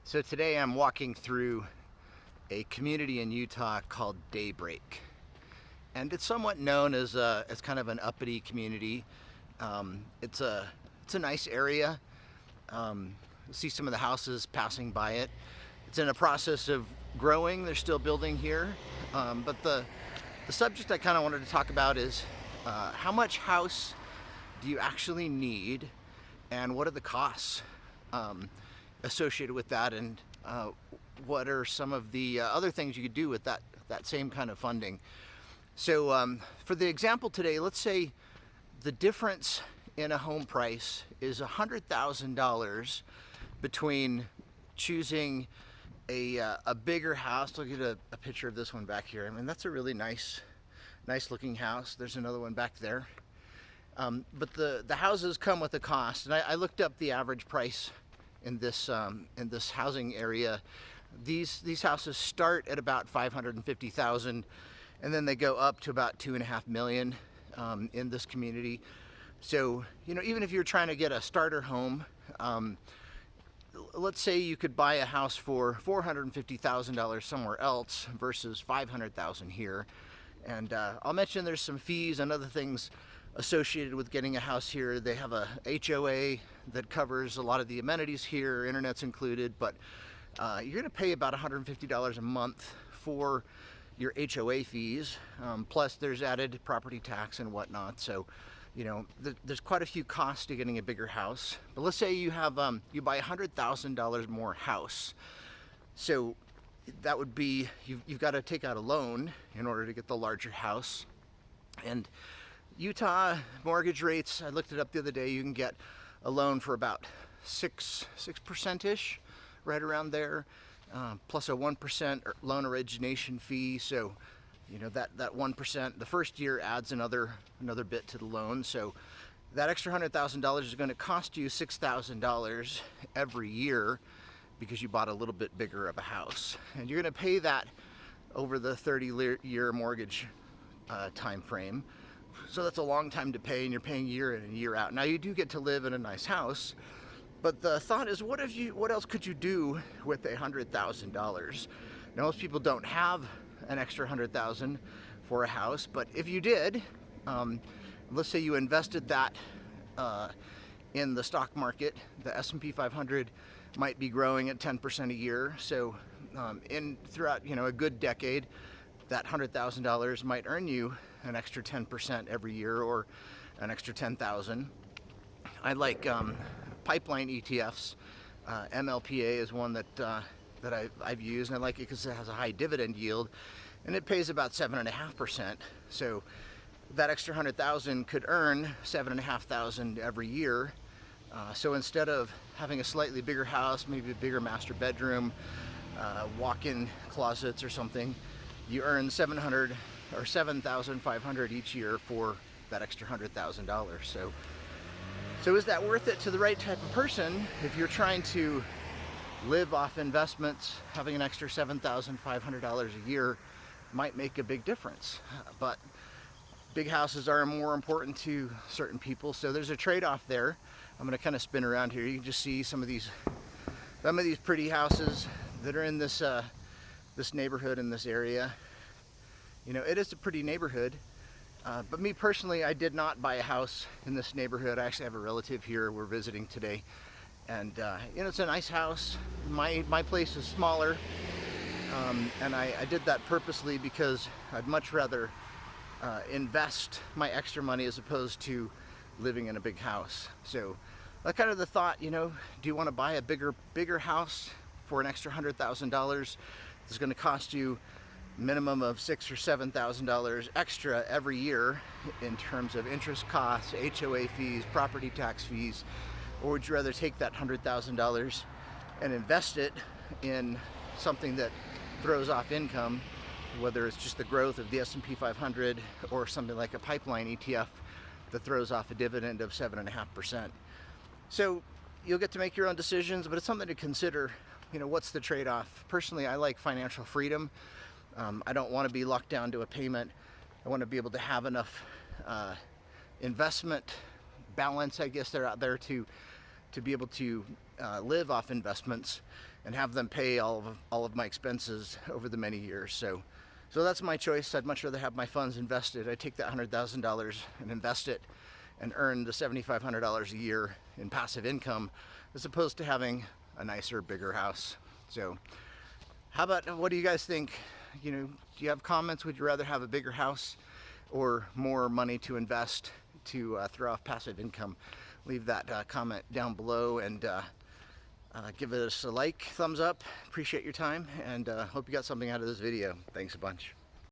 So today I'm walking through a community in Utah called Daybreak, and it's somewhat known as kind of an uppity community. It's a nice area. You'll see some of the houses passing by it. It's in a process of growing. They're still building here, but the subject I kind of wanted to talk about is how much house do you actually need, and what are the costs associated with that, and what are some of the other things you could do with that same kind of funding. So for the example today, let's say the difference in a home price is $100,000 between choosing a bigger house. Look at a picture of this one back here. I mean, that's a really nice looking house. There's another one back there. But the houses come with a cost, and I looked up the average price in this housing area. These houses start at about $550,000, and then they go up to about $2.5 million in this community. So even if you're trying to get a starter home, let's say you could buy a house for $450,000 somewhere else versus $500,000 here. And I'll mention there's some fees and other things associated with getting a house here. They have a HOA that covers a lot of the amenities here, internet's included, but you're going to pay about $150 a month for your HOA fees, plus there's added property tax and whatnot. So there's quite a few costs to getting a bigger house. But let's say you have you buy $100,000 more house, so that would be you've got to take out a loan in order to get the larger house. And Utah mortgage rates, I looked it up the other day, you can get a loan for about 6%-ish, right around there, plus a 1% loan origination fee. So that 1%, the first year adds another bit to the loan. So that extra $100,000 is going to cost you $6,000 every year because you bought a little bit bigger of a house, and you're going to pay that over the 30-year mortgage time frame. So that's a long time to pay, and you're paying year in and year out. Now you do get to live in a nice house, but the thought is, what else could you do with $100,000? Now most people don't have an extra $100,000 for a house, but if you did, let's say you invested that in the stock market, the S&P 500 might be growing at 10% a year. So throughout a good decade, that $100,000 might earn you an extra 10% every year, or an extra $10,000. I like pipeline ETFs. MLPA is one that I've used, and I like it because it has a high dividend yield, and it pays about 7.5%. So that extra $100,000 could earn $7,500 every year. So instead of having a slightly bigger house, maybe a bigger master bedroom, walk-in closets or something, you earn $700 or $7,500 each year for that extra $100,000. So is that worth it to the right type of person? If you're trying to live off investments, having an extra $7,500 a year might make a big difference. But big houses are more important to certain people, so there's a trade-off there. I'm going to kind of spin around here. You can just see some of these pretty houses that are in this neighborhood, in this area. It is a pretty neighborhood, but me personally, I did not buy a house in this neighborhood. I actually have a relative here we're visiting today, and it's a nice house. My place is smaller, and I did that purposely because I'd much rather invest my extra money as opposed to living in a big house. So that's kind of the thought. Do you want to buy a bigger house for an extra $100,000? It's going to cost you minimum of $6,000 or $7,000 extra every year in terms of interest costs, HOA fees, property tax fees, or would you rather take that $100,000 and invest it in something that throws off income, whether it's just the growth of the S&P 500 or something like a pipeline ETF that throws off a dividend of 7.5%? So you'll get to make your own decisions, but it's something to consider. What's the trade-off? Personally, I like financial freedom. I don't want to be locked down to a payment. I want to be able to have enough investment balance, I guess they're out there, to be able to live off investments and have them pay all of my expenses over the many years. So that's my choice. I'd much rather have my funds invested. I take that $100,000 and invest it and earn the $7,500 a year in passive income, as opposed to having a nicer, bigger house. So what do you guys think? You know, do you have comments? Would you rather have a bigger house or more money to invest to throw off passive income? Leave that comment down below, and give us a like, thumbs up. Appreciate your time, and hope you got something out of this video. Thanks a bunch.